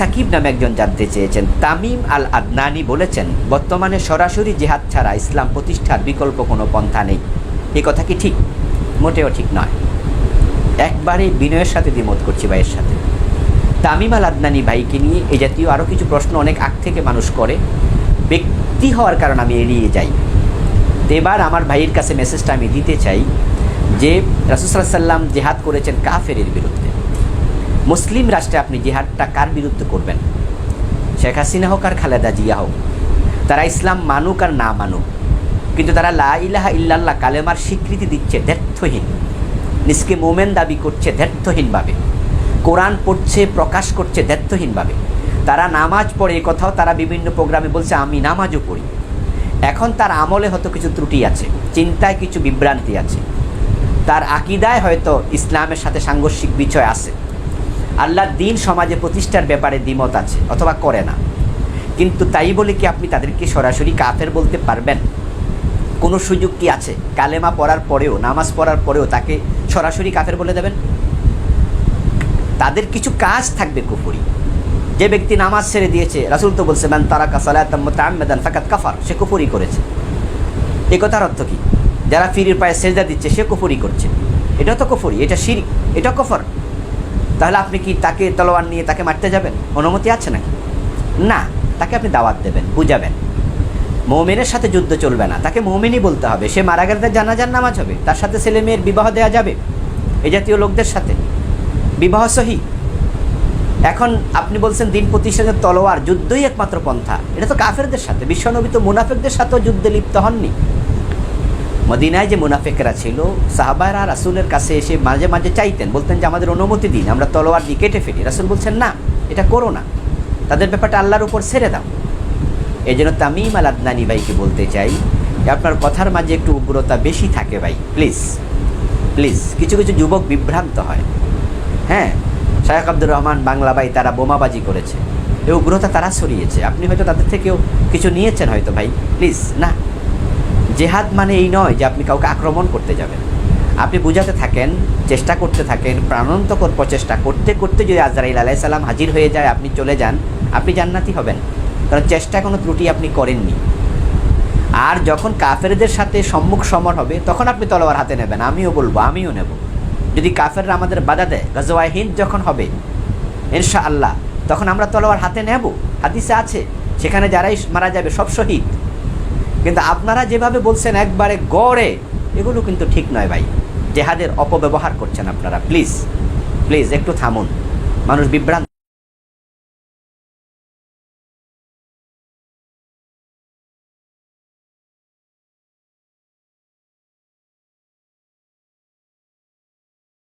সাকিব নামে একজন জানতে চেয়েছেন, তামিম আল আদনানি বলেছেন বর্তমানে সরাসরি জিহাদ ছাড়া ইসলাম প্রতিষ্ঠার বিকল্প কোনো পন্থা নেই। এই কথা কি ঠিক? মোটেও ঠিক নয়। একবারে বিনয়ের সাথে দ্বিমত করছি ভাইয়ের সাথে। তামিম আল আদনানি ভাইকে নিয়ে এই জাতীয় আরও কিছু প্রশ্ন অনেক আগ থেকে মানুষ করে, ব্যক্তি হওয়ার কারণে আমি এড়িয়ে যাই। তো এবার আমার ভাইয়ের কাছে মেসেজটা আমি দিতে চাই যে রাসূল সাল্লাল্লাহু আলাইহি ওয়াসাল্লাম জিহাদ করেছেন কাফেরের বিরুদ্ধে। মুসলিম রাষ্ট্রে আপনি জিহাদটা কার বিরুদ্ধে করবেন? শেখ হাসিনা হোক আর খালেদা জিয়া হোক, তারা ইসলাম মানুক আর না মানুক, কিন্তু তারা লা ইলাহা ইল্লাল্লাহ কালেমার স্বীকৃতি দিচ্ছে দ্ব্যর্থহীন, নিজকে মোমেন দাবি করছে দ্ব্যর্থহীনভাবে, কোরআন পড়ছে প্রকাশ করছে দ্ব্যর্থহীনভাবে। তারা নামাজ পড়ে, এ কথাও তারা বিভিন্ন প্রোগ্রামে বলছে আমি নামাজও পড়ি। এখন তার আমলে হয়তো কিছু ত্রুটি আছে, চিন্তায় কিছু বিভ্রান্তি আছে, তার আকিদায় হয়তো ইসলামের সাথে সাংঘর্ষিক বিষয় আছে, আল্লাহর দ্বীন সমাজে প্রতিষ্ঠার ব্যাপারে দ্বিমত আছে অথবা করে না। কিন্তু তাই বলে কি আপনি তাদেরকে সরাসরি কাফের বলতে পারবেন? কোনো সুযোগ কি আছে? কালেমা পড়ার পরেও, নামাজ পড়ার পরেও তাকে সরাসরি কাফের বলে দেবেন? তাদের কিছু কাজ থাকবে কুফরি। যে ব্যক্তি নামাজ ছেড়ে দিয়েছে, রাসূল তো বলছে মান তারাকা সালাতাম মুতাআম্মিদান ফাকাদ কাফার, সে কুফরি করেছে। এই কথার অর্থ কি? যারা ফিরির পায়ে সেজদা দিচ্ছে সে কুফরি করছে, এটা তো কুফরি, এটা শিরক, এটা কুফর। তাহলে আপনি কি তাকে তলোয়ার নিয়ে তাকে মারতে যাবেন? অনুমতি আছে নাকি? না, তাকে আপনি দাওয়াত দেবেন, বুঝাবেন। মুমিনের সাথে যুদ্ধ চলবে না, তাকে মুমিনই বলতে হবে। সে মারা গেলে তার জানাজার নামাজ হবে, তার সাথে ছেলে মেয়ের বিবাহ দেওয়া যাবে, এই জাতীয় লোকদের সাথে বিবাহ সহি। এখন আপনি বলছেন দিন প্রতিষ্ঠানের তলোয়ার, যুদ্ধই একমাত্র পন্থা, এটা তো কাফেরদের সাথে। বিশ্বনবী তো মুনাফিকদের সাথেও যুদ্ধে লিপ্ত হননি। মদিনায় যে মুনাফিকরা ছিল, সাহাবারা রাসূলের কাছে এসে মাঝে মাঝে চাইতেন, বলতেন যে আমাদের অনুমতি দিন, আমরা তলোয়ার দিয়ে কেটে ফেলি। রাসূল বলছেন না, এটা করো না, তাদের ব্যাপারটা আল্লাহর উপর ছেড়ে দাও। এই জন্য তামিম আল আদনানি ভাইকে বলতে চাই যে আপনার কথার মাঝে একটু উগ্রতা বেশি থাকে ভাই, প্লিজ প্লিজ। কিছু কিছু যুবক বিভ্রান্ত হয়। হ্যাঁ, শায়েখ আব্দুর রহমান বাংলা ভাই তারা বোমাবাজি করেছে, এই উগ্রতা তারা ছড়িয়েছে, আপনি হয়তো তাদের থেকেও কিছু নিয়েছেন হয়তো ভাই, প্লিজ না। জেহাদ মানে এই নয় যে আপনি কাউকে আক্রমণ করতে যাবেন। আপনি বুঝাতে থাকেন, চেষ্টা করতে থাকেন, প্রাণান্তকর প্রচেষ্টা করতে করতে যদি আজরাইল আলাইহিস সালাম হাজির হয়ে যায়, আপনি চলে যান, আপনি জান্নাতি হবেন, কারণ চেষ্টা কোনো ত্রুটি আপনি করেননি। আর যখন কাফেরদের সাথে সম্মুখ সমর হবে, তখন আপনি তলোয়ার হাতে নেবেন। আমিও বলবো, আমিও নেব। যদি কাফেররা আমাদের বাধা দেয়, গাজওয়ায়ে হিন্দ যখন হবে ইনশাআল্লাহ, তখন আমরা তলোয়ার হাতে নেব। হাদিসে আছে সেখানে যারাই মারা যাবে সব শহীদ। কিন্তু আপনারা যেভাবে বলছেন একবারে গড়ে, এগুলো কিন্তু ঠিক নয় ভাই। জেহাদের অপব্যবহার করছেন আপনারা। প্লিজ প্লিজ একটু থামুন, মানুষ বিভ্রান্ত।